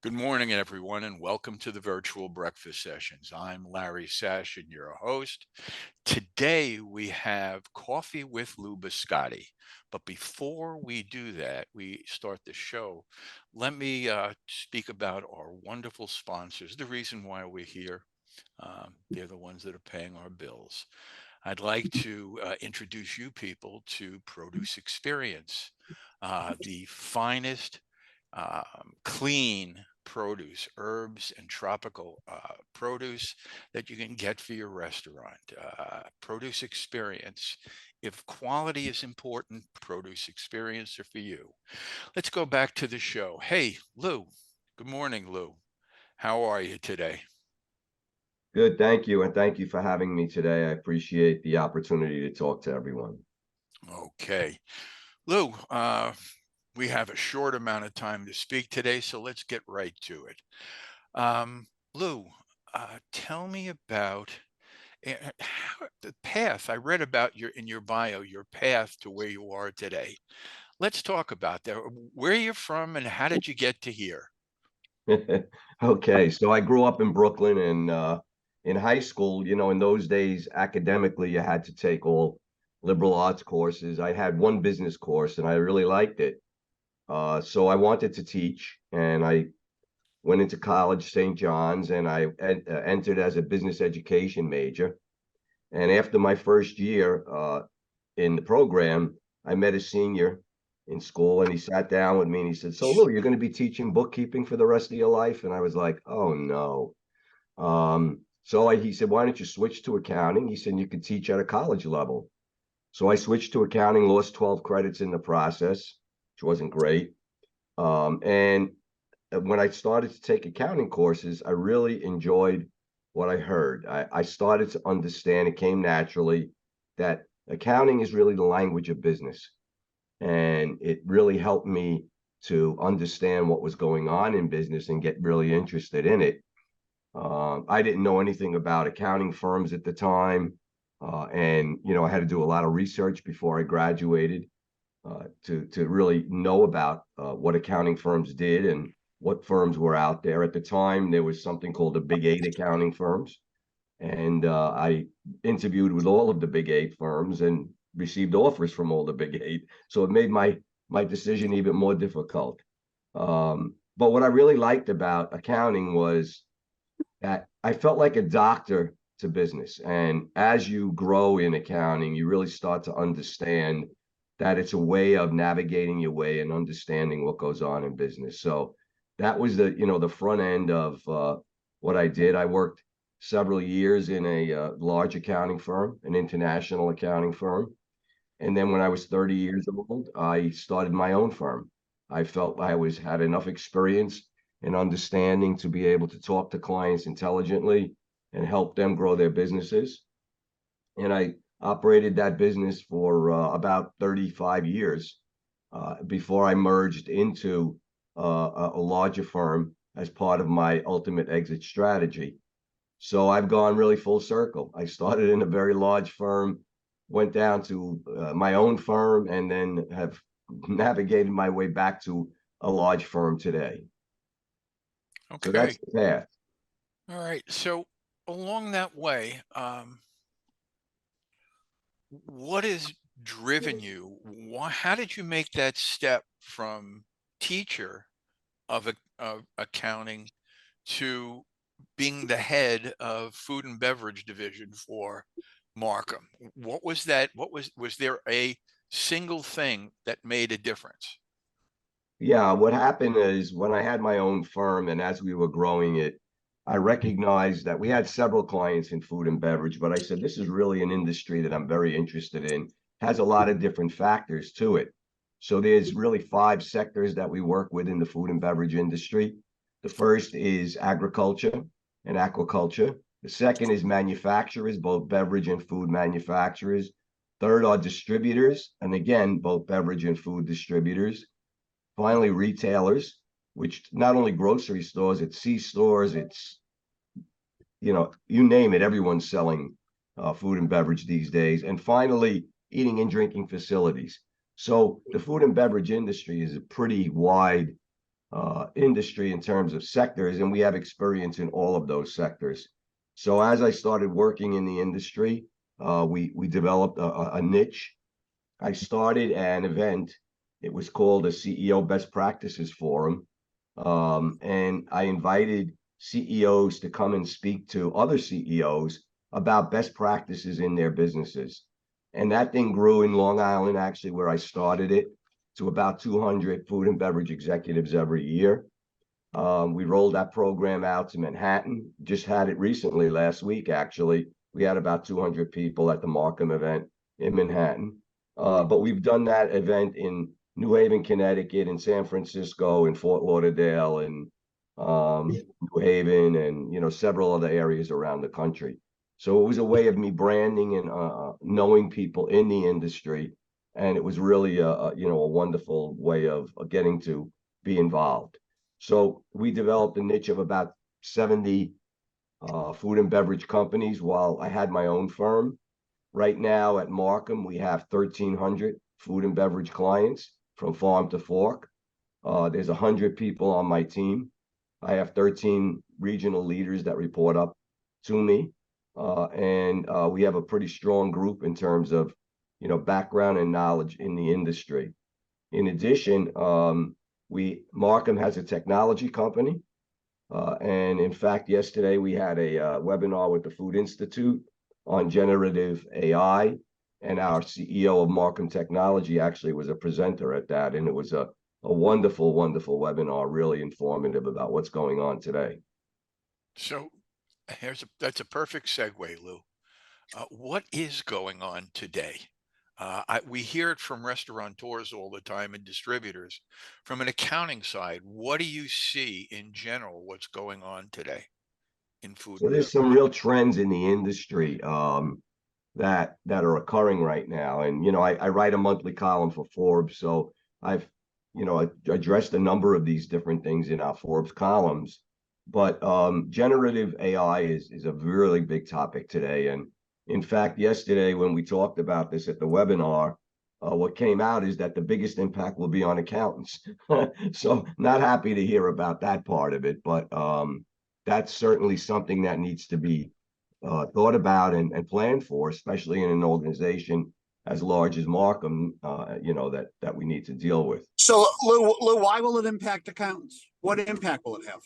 Good morning, everyone, and welcome to the virtual breakfast sessions. I'm Larry Sashin, your host. Today we have coffee with Lou Biscotti. But before we do that, we start the show. Let me speak about our wonderful sponsors, the reason why we're here. They're the ones that are paying our bills. I'd like to introduce you people to Produce Experience, the finest clean produce, herbs and tropical produce that you can get for your restaurant. Produce Experience. If quality is important, Produce Experience are for you. Let's go back to the show. Hey, Lou. Good morning, Lou. How are you today? Good, thank you. And thank you for having me today. I appreciate the opportunity to talk to everyone. Okay. Lou, we have a short amount of time to speak today, so let's get right to it. Lou, tell me about the path. I read about in your bio, your path to where you are today. Let's talk about that. Where you're from and how did you get to here? Okay, so I grew up in Brooklyn and in high school, in those days, academically, you had to take all liberal arts courses. I had one business course and I really liked it. So I wanted to teach and I went into college, St. John's, and I entered as a business education major. And after my first year in the program, I met a senior in school and he sat down with me and he said, "So, Lou, you're going to be teaching bookkeeping for the rest of your life?" And I was like, "Oh, no." He said, "Why don't you switch to accounting?" He said, "You could teach at a college level." So I switched to accounting, lost 12 credits in the process, which wasn't great. And when I started to take accounting courses, I really enjoyed what I heard. I started to understand, it came naturally, that accounting is really the language of business. And it really helped me to understand what was going on in business and get really interested in it. I didn't know anything about accounting firms at the time. I had to do a lot of research before I graduated to really know about what accounting firms did and what firms were out there. At the time, there was something called the Big Eight accounting firms. And I interviewed with all of the Big Eight firms and received offers from all the Big Eight. So it made my decision even more difficult. But what I really liked about accounting was that I felt like a doctor to business. And as you grow in accounting, you really start to understand that it's a way of navigating your way and understanding what goes on in business. So that was the front end of what I did. I worked several years in a large accounting firm, an international accounting firm. And then when I was 30 years old, I started my own firm. I felt I had enough experience and understanding to be able to talk to clients intelligently and help them grow their businesses. And I operated that business for about 35 years before I merged into a larger firm as part of my ultimate exit strategy. So I've gone really full circle. I started in a very large firm, went down to my own firm, and then have navigated my way back to a large firm today. So that's Okay. the path. All right. So along that way, what has driven you? How did you make that step from teacher of accounting to being the head of food and beverage division for Markham? What was that? Was there a single thing that made a difference? Yeah, what happened is when I had my own firm and as we were growing it, I recognized that we had several clients in food and beverage, but I said, this is really an industry that I'm very interested in. Has a lot of different factors to it. So there's really five sectors that we work with in the food and beverage industry. The first is agriculture and aquaculture. The second is manufacturers, both beverage and food manufacturers. Third are distributors, and again, both beverage and food distributors. Finally, retailers, which not only grocery stores, it's C-stores, it's, you name it, everyone's selling food and beverage these days. And finally, eating and drinking facilities. So the food and beverage industry is a pretty wide industry in terms of sectors, and we have experience in all of those sectors. So as I started working in the industry, we developed a niche. I started an event. It was called a CEO Best Practices Forum. And I invited CEOs to come and speak to other CEOs about best practices in their businesses. And that thing grew in Long Island, actually, where I started it, to about 200 food and beverage executives every year. We rolled that program out to Manhattan. Just had it recently, last week, actually. We had about 200 people at the Markham event in Manhattan. But we've done that event in New Haven, Connecticut, in San Francisco, in Fort Lauderdale, and New Haven, and several other areas around the country. So it was a way of me branding and knowing people in the industry, and it was really a wonderful way of getting to be involved. So we developed a niche of about 70 food and beverage companies while I had my own firm. Right now at Markham, we have 1,300 food and beverage clients from farm to fork. There's 100 people on my team. I have 13 regional leaders that report up to me. And we have a pretty strong group in terms of, background and knowledge in the industry. In addition, Markham has a technology company. And in fact, yesterday we had a webinar with the Food Institute on generative AI, and our CEO of Markham Technology actually was a presenter at that, and it was a wonderful, wonderful webinar, really informative about what's going on today. So that's a perfect segue, Lou. What is going on today? We hear it from restaurateurs all the time and distributors. From an accounting side, what do you see in general what's going on today in food So and there's beverage? some real trends in the industry that are occurring right now. And I write a monthly column for Forbes, so I've addressed a number of these different things in our Forbes columns. But generative AI is a really big topic today. And in fact, yesterday when we talked about this at the webinar, what came out is that the biggest impact will be on accountants. So not happy to hear about that part of it, but that's certainly something that needs to be thought about and planned for, especially in an organization as large as Markham, that we need to deal with. So, Lou, why will it impact accountants? What impact will it have?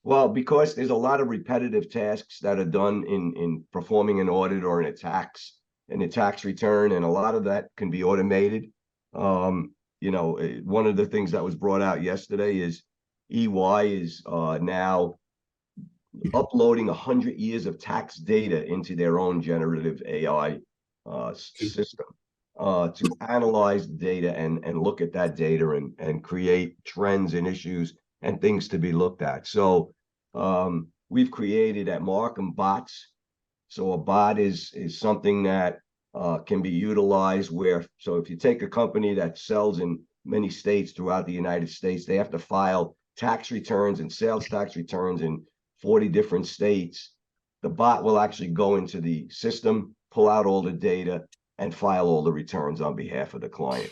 Well, because there's a lot of repetitive tasks that are done in performing an audit or in a tax return, and a lot of that can be automated. One of the things that was brought out yesterday is EY is now uploading 100 years of tax data into their own generative AI system to analyze the data and look at that data and create trends and issues and things to be looked at. So we've created at Markham bots. So a bot is something that can be utilized so if you take a company that sells in many states throughout the United States, they have to file tax returns and sales tax returns in 40 different states. The bot will actually go into the system, pull out all the data, and file all the returns on behalf of the client.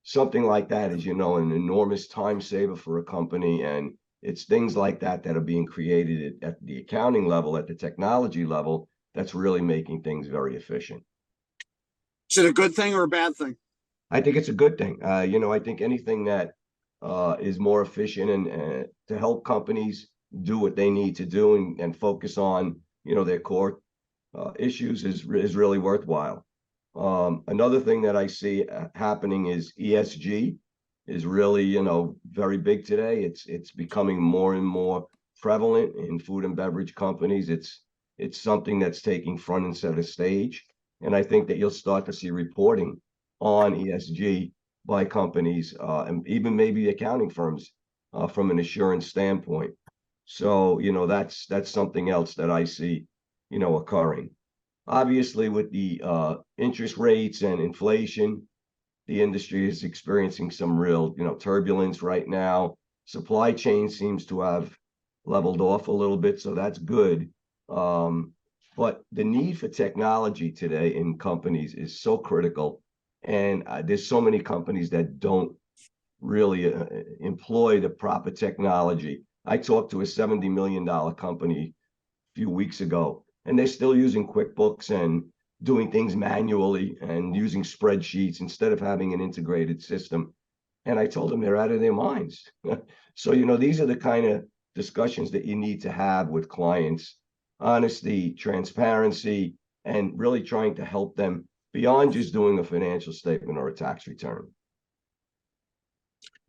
Something like that is, an enormous time saver for a company. And it's things like that that are being created at the accounting level, at the technology level, that's really making things very efficient. Is it a good thing or a bad thing? I think it's a good thing. I think anything that is more efficient and to help companies do what they need to do and focus on, their core issues is really worthwhile. Another thing that I see happening is ESG is really, very big today. It's becoming more and more prevalent in food and beverage companies. It's something that's taking front and center stage. And I think that you'll start to see reporting on ESG by companies and even maybe accounting firms from an assurance standpoint. So, that's something else that I see, occurring. Obviously, with the interest rates and inflation, the industry is experiencing some real, turbulence right now. Supply chain seems to have leveled off a little bit, so that's good. But the need for technology today in companies is so critical, and there's so many companies that don't really employ the proper technology. I talked to a $70 million company a few weeks ago, and they're still using QuickBooks and doing things manually and using spreadsheets instead of having an integrated system. And I told them they're out of their minds. So, these are the kind of discussions that you need to have with clients: honesty, transparency, and really trying to help them beyond just doing a financial statement or a tax return.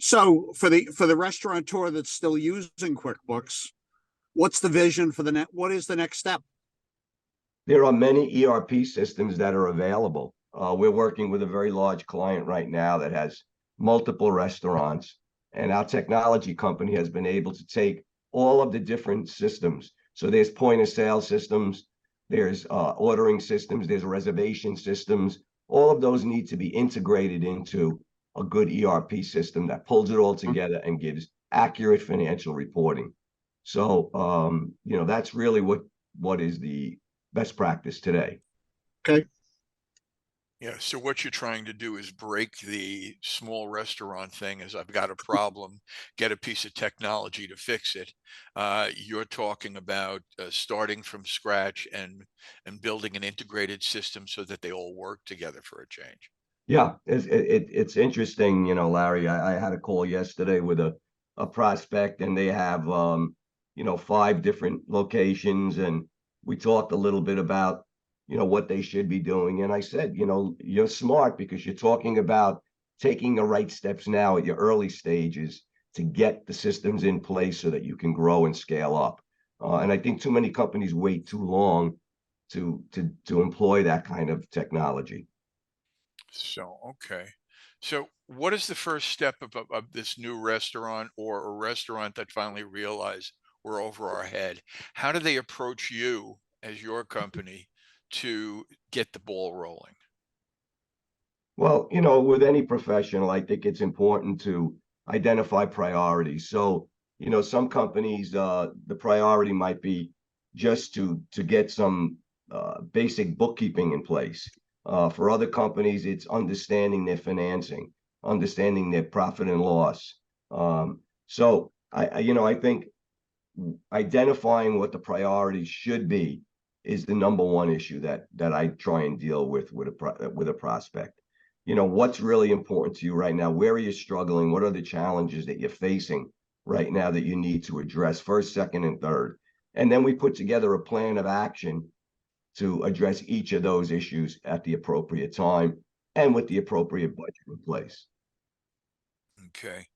So for the restaurateur that's still using QuickBooks, what's the vision for what is the next step? There are many ERP systems that are available. We're working with a very large client right now that has multiple restaurants, and our technology company has been able to take all of the different systems. So there's point of sale systems, there's ordering systems, there's reservation systems. All of those need to be integrated into a good ERP system that pulls it all together and gives accurate financial reporting. So, that's really what is the best practice today. Okay. Yeah, so what you're trying to do is break the small restaurant thing. As I've got a problem, get a piece of technology to fix it. You're talking about starting from scratch and building an integrated system so that they all work together for a change. Yeah, it's interesting, Larry. I had a call yesterday with a prospect, and they have 5 different locations, and we talked a little bit about what they should be doing. And I said, you're smart because you're talking about taking the right steps now at your early stages to get the systems in place so that you can grow and scale up. And I think too many companies wait too long to employ that kind of technology. So, okay. So what is the first step of this new restaurant or a restaurant that finally realized we're over our head? How do they approach you as your company to get the ball rolling? Well, with any professional, I think it's important to identify priorities. So, some companies, the priority might be just to get some basic bookkeeping in place. For other companies, it's understanding their financing, understanding their profit and loss. So I think identifying what the priorities should be is the number one issue that I try and deal with a prospect. What's really important to you right now? Where are you struggling? What are the challenges that you're facing right now that you need to address first, second, and third? And then we put together a plan of action to address each of those issues at the appropriate time and with the appropriate budget in place. Okay.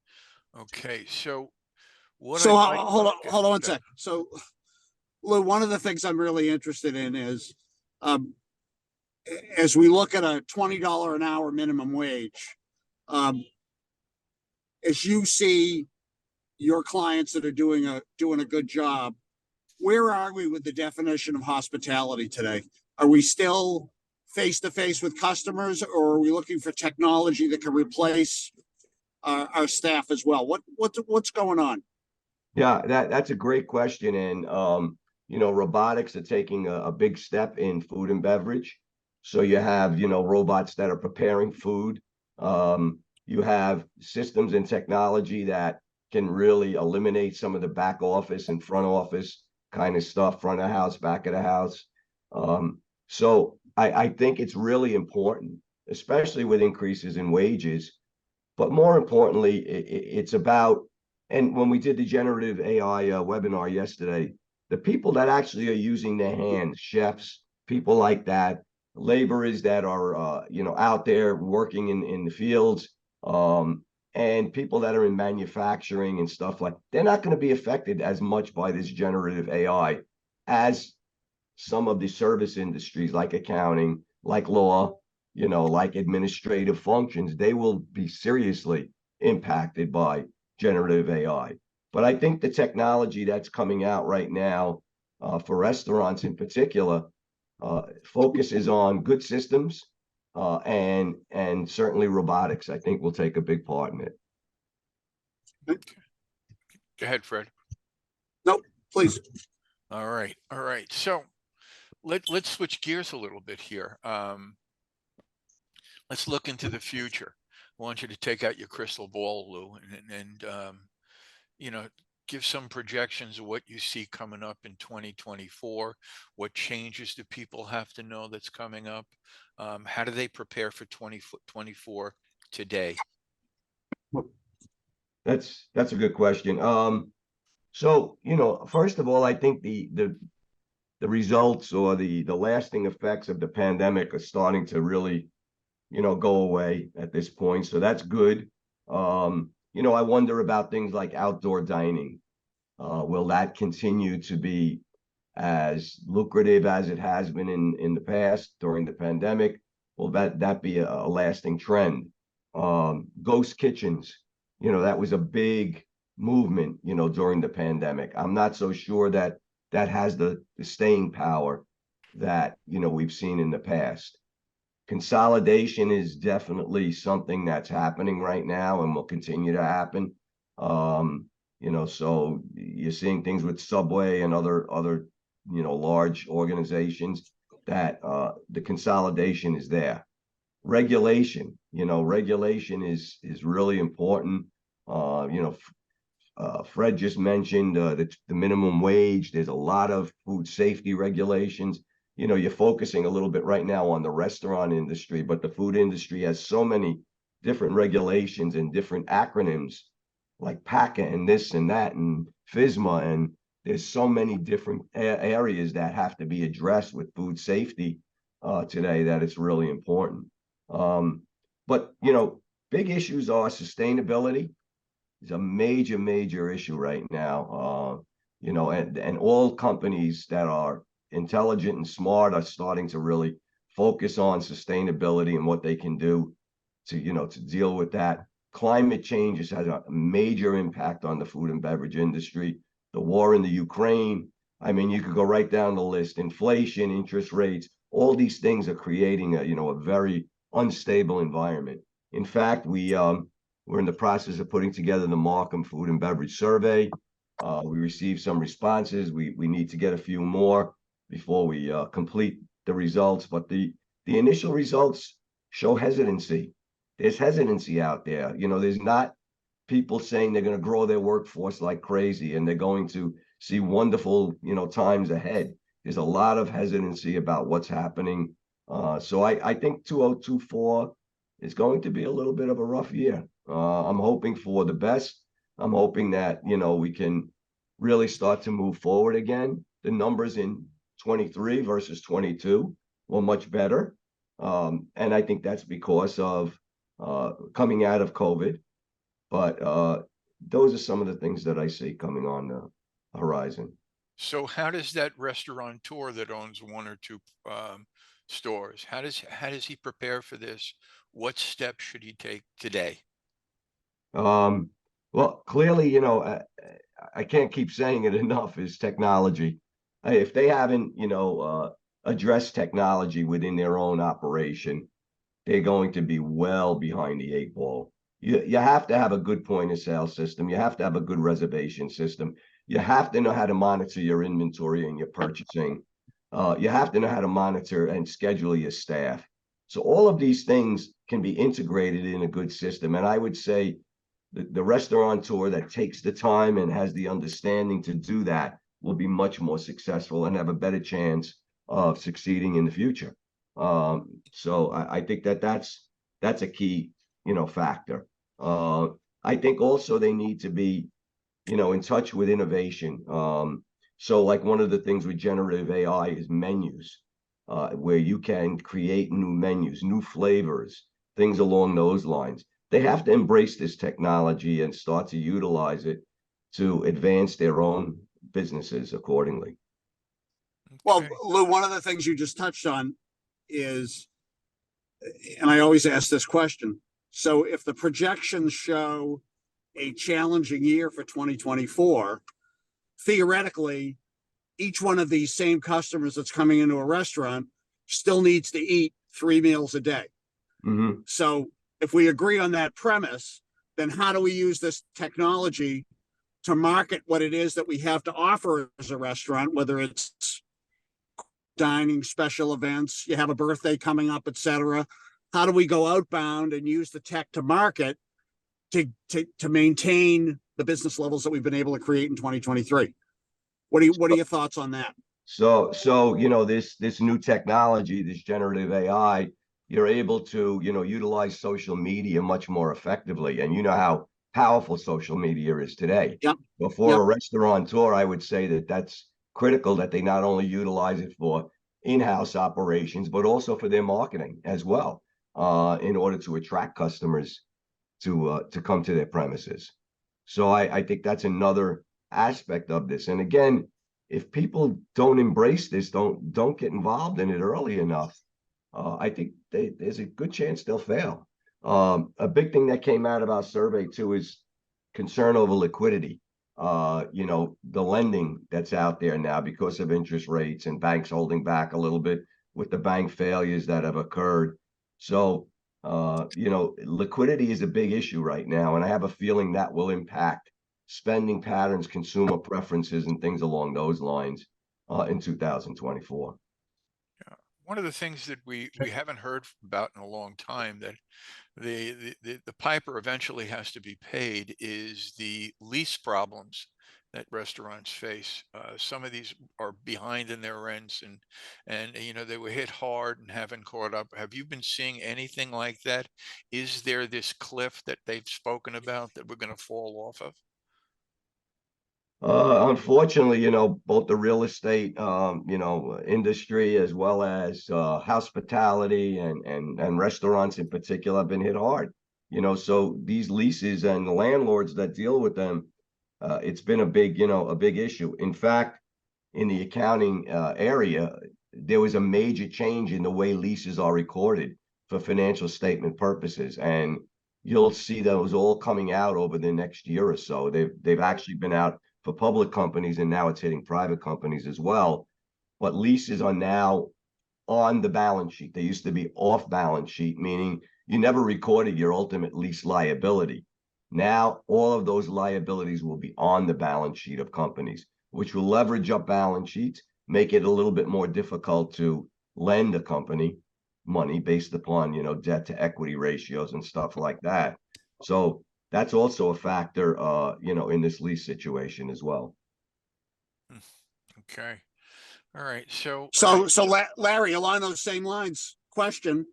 Okay. So what So I'd like, hold on one okay. sec. So Lou, one of the things I'm really interested in is, um, as we look at a $20 an hour minimum wage, um, as you see your clients that are doing a good job, where are we with the definition of hospitality today? Are we still face to face with customers, or are we looking for technology that can replace our staff as well? What's going on? Yeah, that's a great question. And robotics are taking a big step in food and beverage. So you have, robots that are preparing food. You have systems and technology that can really eliminate some of the back office and front office kind of stuff, front of the house, back of the house. So I think it's really important, especially with increases in wages. But more importantly, it's about, and when we did the generative AI webinar yesterday, the people that actually are using their hands, chefs, people like that, laborers that are, out there working in the fields, and people that are in manufacturing and stuff like, they're not going to be affected as much by this generative AI as some of the service industries like accounting, like law, like administrative functions. They will be seriously impacted by generative AI. But I think the technology that's coming out right now for restaurants in particular focuses on good systems and certainly robotics. I think will take a big part in it. Go ahead, Fred. Nope, please. All right. All right. So let's switch gears a little bit here. Let's look into the future. want you to take out your crystal ball, Lou, and you know, give some projections of what you see coming up in 2024. What changes do people have to know that's coming up? How do they prepare for 2024 today? That's a good question. So, first of all, I think the results or the lasting effects of the pandemic are starting to really, go away at this point. So that's good. I wonder about things like outdoor dining. Will that continue to be as lucrative as it has been in the past during the pandemic? Will that be a lasting trend? Ghost kitchens, that was a big movement, during the pandemic. I'm not so sure that that has the staying power that, we've seen in the past. Consolidation is definitely something that's happening right now and will continue to happen. So you're seeing things with Subway and other large organizations that the consolidation is there. Regulation is really important. Fred just mentioned the minimum wage. There's a lot of food safety regulations. You're focusing a little bit right now on the restaurant industry, but the food industry has so many different regulations and different acronyms like PACA and this and that and FSMA. And there's so many different areas that have to be addressed with food safety today that it's really important. But big issues are sustainability is a major issue right now. And all companies that are intelligent and smart are starting to really focus on sustainability and what they can do to deal with that. Climate change has had a major impact on the food and beverage industry. The war in the Ukraine, I mean, you could go right down the list. Inflation, interest rates, all these things are creating a very unstable environment. In fact, we're in the process of putting together the Markham Food and Beverage Survey. We received some responses. We need to get a few more before we complete the results. But the initial results show hesitancy. There's hesitancy out there. There's not people saying they're going to grow their workforce like crazy and they're going to see wonderful, times ahead. There's a lot of hesitancy about what's happening. So I think 2024 is going to be a little bit of a rough year. I'm hoping for the best. I'm hoping that, we can really start to move forward again. The numbers in 23 versus 22 were much better. And I think that's because of coming out of COVID. But those are some of the things that I see coming on the horizon. So how does that restaurateur that owns one or two stores, how does he prepare for this? What steps should he take today? Well, clearly, I can't keep saying it enough, is technology. If they haven't, addressed technology within their own operation, they're going to be well behind the eight ball. You have to have a good point of sale system. You have to have a good reservation system. You have to know how to monitor your inventory and your purchasing. You have to know how to monitor and schedule your staff. So all of these things can be integrated in a good system. And I would say the restaurateur that takes the time and has the understanding to do that will be much more successful and have a better chance of succeeding in the future. So I think that's a key, factor. I think also they need to be, in touch with innovation. So like one of the things with generative AI is menus, where you can create new menus, new flavors, things along those lines. They have to embrace this technology and start to utilize it to advance their own businesses accordingly. Well, Lou, one of the things you just touched on is, and I always ask this question, so if the projections show a challenging year for 2024, theoretically, each one of these same customers that's coming into a restaurant still needs to eat 3 meals a day. Mm-hmm. So if we agree on that premise, then how do we use this technology to market what it is that we have to offer as a restaurant, whether it's dining, special events, you have a birthday coming up, etc. how do we go outbound and use the tech to market to maintain the business levels that we've been able to create in 2023? What are your thoughts on that? So this new technology, this generative AI, you're able to utilize social media much more effectively, and you know how powerful social media is today. Yep. Before Yep. a restaurateur, I would say that that's critical, that they not only utilize it for in-house operations, but also for their marketing as well, in order to attract customers to come to their premises. So I think that's another aspect of this. And again, if people don't embrace this, don't get involved in it early enough, I think there's a good chance they'll fail. A big thing that came out of our survey too is concern over liquidity. The lending that's out there now because of interest rates and banks holding back a little bit with the bank failures that have occurred. So, liquidity is a big issue right now, and I have a feeling that will impact spending patterns, consumer preferences, and things along those lines in 2024. Yeah. One of the things that we haven't heard about in a long time, that the piper eventually has to be paid, is the lease problems that restaurants face. Some of these are behind in their rents, and they were hit hard and haven't caught up. Have you been seeing anything like that? Is there this cliff that they've spoken about that we're going to fall off of? Unfortunately, both the real estate, industry as well as hospitality and restaurants in particular have been hit hard. So these leases and the landlords that deal with them, it's been a big issue. In fact, in the accounting area, there was a major change in the way leases are recorded for financial statement purposes, and you'll see those all coming out over the next year or so. They've actually been out for public companies, and now it's hitting private companies as well. But leases are now on the balance sheet. They used to be off balance sheet, meaning you never recorded your ultimate lease liability. Now all of those liabilities will be on the balance sheet of companies, which will leverage up balance sheets, make it a little bit more difficult to lend a company money based upon debt to equity ratios and stuff like that. So that's also a factor in this lease situation as well. Okay. All right. So, Larry, along those same lines, question: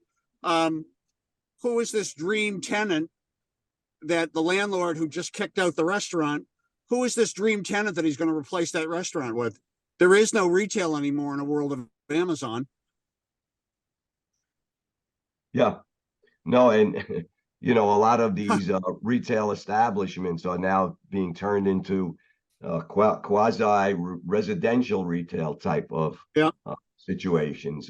who is this dream tenant that the landlord who just kicked out the restaurant? Who is this dream tenant that he's going to replace that restaurant with? There is no retail anymore in a world of Amazon. Yeah, no, and a lot of these retail establishments are now being turned into quasi residential retail type of Yeah. situations.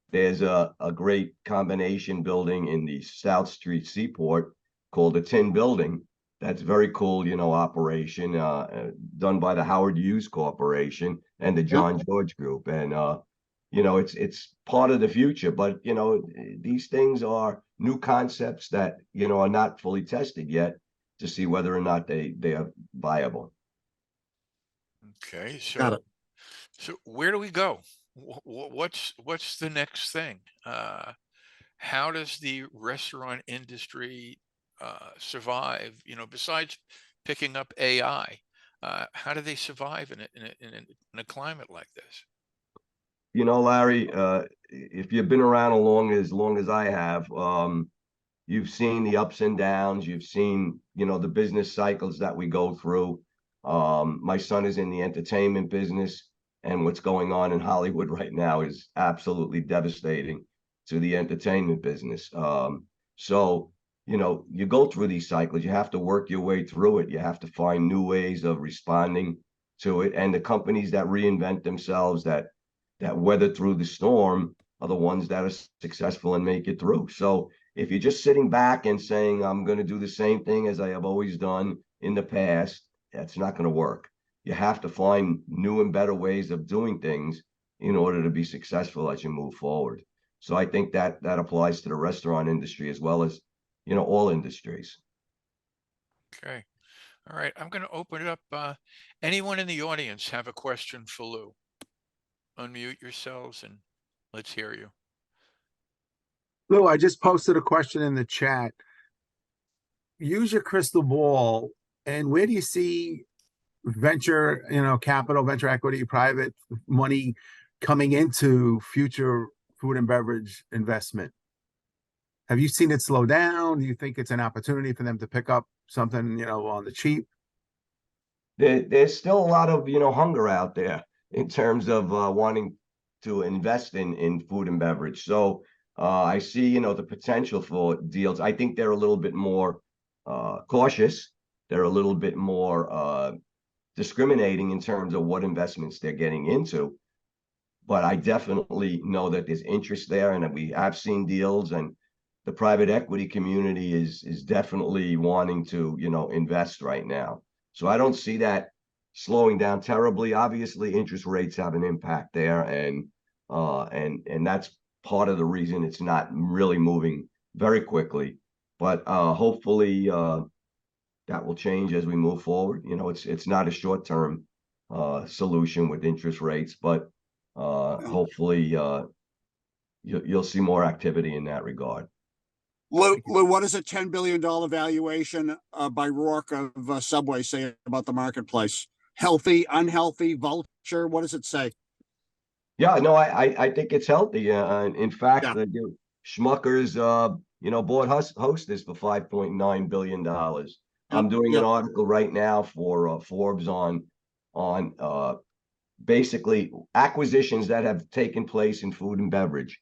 There's a great combination building in the South Street Seaport called the Tin Building. That's very cool, operation done by the Howard Hughes Corporation and the John George Group. And it's part of the future, but these things are new concepts that are not fully tested yet to see whether or not they are viable. okay. Got it. So where do we go? What's the next thing? How does the restaurant industry survive? Besides picking up AI, how do they survive in a climate like this? Larry, if you've been around as long as I have, you've seen the ups and downs. You've seen, the business cycles that we go through. My son is in the entertainment business, and what's going on in Hollywood right now is absolutely devastating to the entertainment business. So, you go through these cycles. You have to work your way through it. You have to find new ways of responding to it. And the companies that reinvent themselves, that weather through the storm, are the ones that are successful and make it through. So if you're just sitting back and saying, I'm going to do the same thing as I have always done in the past, that's not going to work. You have to find new and better ways of doing things in order to be successful as you move forward. So I think that applies to the restaurant industry as well as, all industries. Okay. All right. I'm going to open it up. Anyone in the audience have a question for Lou? Unmute yourselves and let's hear you. Lou, I just posted a question in the chat. Use your crystal ball, and where do you see venture, capital, venture equity, private money coming into future food and beverage investment? Have you seen it slow down? Do you think it's an opportunity for them to pick up something, on the cheap? There's still a lot of hunger out there in terms of wanting to invest in food and beverage. So I see the potential for deals. I think they're a little bit more cautious. They're a little bit more discriminating in terms of what investments they're getting into. But I definitely know that there's interest there, and that we have seen deals, and the private equity community is definitely wanting to invest right now. So I don't see that slowing down terribly. Obviously, interest rates have an impact there, and that's part of the reason it's not really moving very quickly. But hopefully that will change as we move forward. It's not a short-term solution with interest rates, but hopefully you'll see more activity in that regard. Lou, what does a $10 billion valuation by Rourke of Subway say about the marketplace? Healthy, unhealthy, vulture? What does it say? Yeah, no, I think it's healthy. In fact, Yeah. Schmucker's bought Hostess for $5.9 billion. I'm doing Yep. an article right now for Forbes on basically acquisitions that have taken place in food and beverage,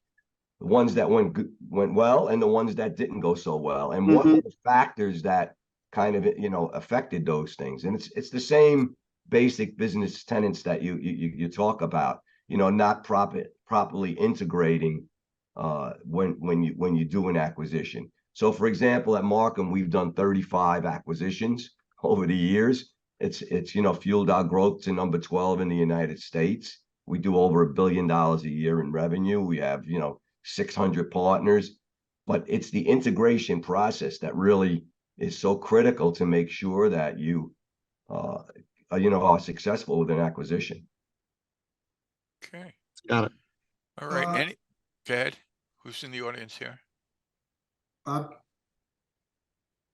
the ones that went well and the ones that didn't go so well, and what were the factors that kind of affected those things. And it's the same basic business tenets that you talk about, not properly integrating when you do an acquisition. So for example, at Markham, we've done 35 acquisitions over the years. It's fueled our growth to number 12 in the United States. We do over $1 billion a year in revenue. We have 600 partners, but it's the integration process that really is so critical to make sure that you are successful with an acquisition. Okay. Got it. All right. Go ahead. Who's in the audience here?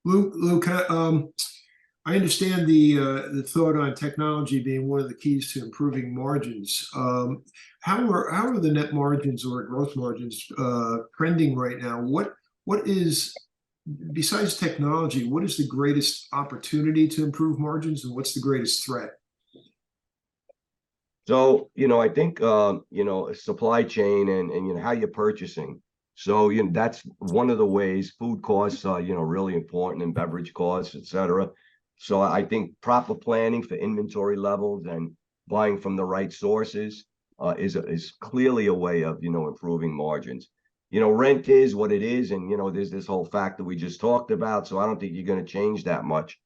Lou, I understand the thought on technology being one of the keys to improving margins. How are the net margins or gross margins trending right now? What is, besides technology, what is the greatest opportunity to improve margins, and what's the greatest threat? So I think supply chain and how you're purchasing. So that's one of the ways. Food costs are really important, and beverage costs, etc. So I think proper planning for inventory levels and buying from the right sources is clearly a way of improving margins. Rent is what it is, and there's this whole fact that we just talked about. So I don't think you're going to change that much.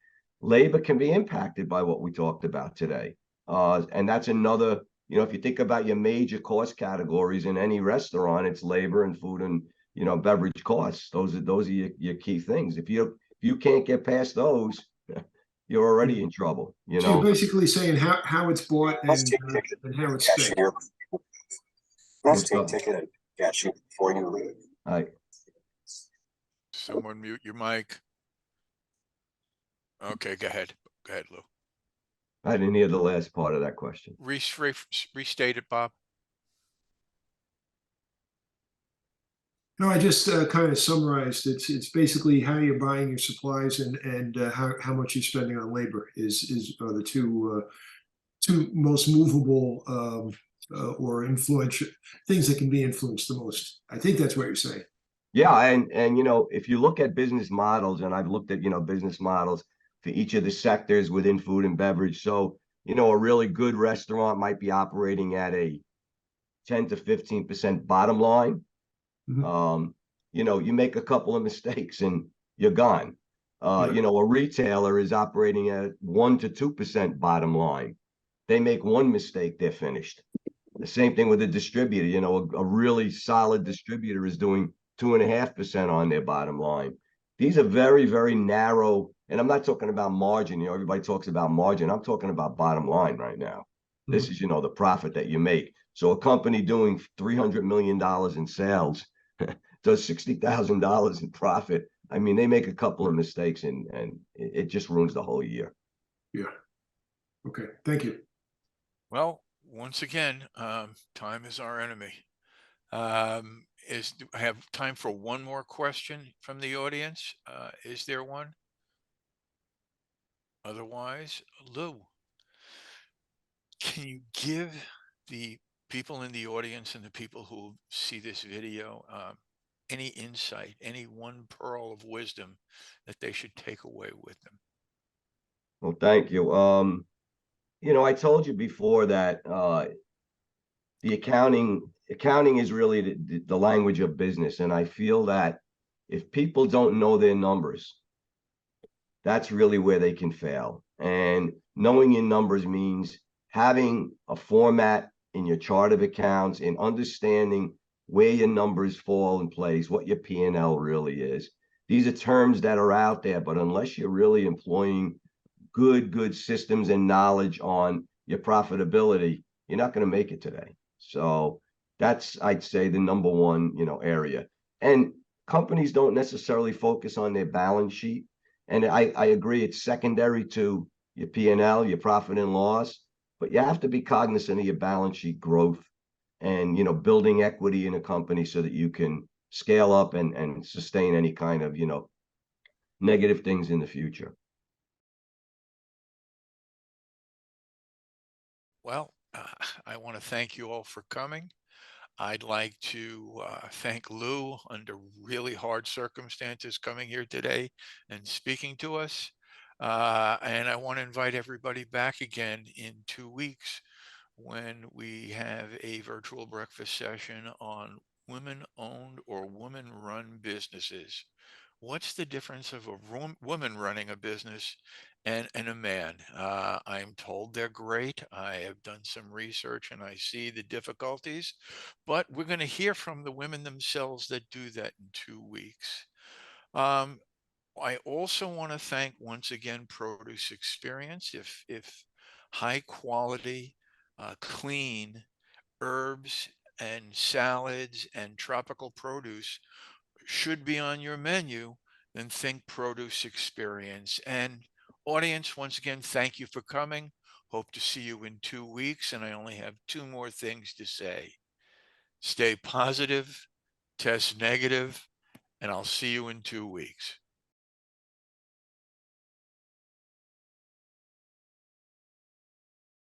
Labor can be impacted by what we talked about today, and that's another. If you think about your major cost categories in any restaurant, it's labor and food and beverage costs. Those are your key things. If you can't get past those, you're already in trouble. So you're basically saying how it's bought and how it's spent. Must take ticket and catch you before you leave. All right. Someone mute your mic. Okay, go ahead. Go ahead, Lou. I didn't hear the last part of that question. Restate it, Bob. No, I just kind of summarized. It's basically how you're buying your supplies and how much you're spending on labor are the two most movable or influential things that can be influenced the most. I think that's what you're saying. Yeah, and if you look at business models, and I've looked at business models for each of the sectors within food and beverage. So a really good restaurant might be operating at a 10 to 15% bottom line. You make a couple of mistakes and you're gone. A retailer is operating at 1 to 2% bottom line. They make one mistake, they're finished. The same thing with a distributor. A really solid distributor is doing 2.5% on their bottom line. These are very, very narrow, and I'm not talking about margin. Everybody talks about margin. I'm talking about bottom line right now. This is the profit that you make. So a company doing $300 million in sales, does $60,000 in profit, I mean, they make a couple of mistakes and it just ruins the whole year. Yeah. Okay, thank you. Well, once again, time is our enemy. Do I have time for one more question from the audience? Is there one? Otherwise, Lou, can you give the people in the audience and the people who see this video any insight, any one pearl of wisdom that they should take away with them? Well, thank you. I told you before that the accounting is really the language of business, and I feel that if people don't know their numbers, that's really where they can fail. And knowing your numbers means having a format in your chart of accounts and understanding where your numbers fall in place, what your P&L really is. These are terms that are out there, but unless you're really employing good systems and knowledge on your profitability, you're not going to make it today. So that's, I'd say, the number one, area. And companies don't necessarily focus on their balance sheet. And I agree, it's secondary to your P&L, your profit and loss, but you have to be cognizant of your balance sheet growth and, building equity in a company so that you can scale up and sustain any kind of, negative things in the future. Well, I want to thank you all for coming. I'd like to thank Lou under really hard circumstances coming here today and speaking to us. And I want to invite everybody back again in 2 weeks when we have a virtual breakfast session on women-owned or women-run businesses. What's the difference of a woman running a business and a man? I'm told they're great. I have done some research and I see the difficulties, but we're going to hear from the women themselves that do that in 2 weeks. I also want to thank once again Produce Experience. If high quality, clean herbs and salads and tropical produce should be on your menu, then think Produce Experience. And audience, once again, thank you for coming. Hope to see you in 2 weeks. And I only have 2 more things to say. Stay positive, test negative, and I'll see you in 2 weeks.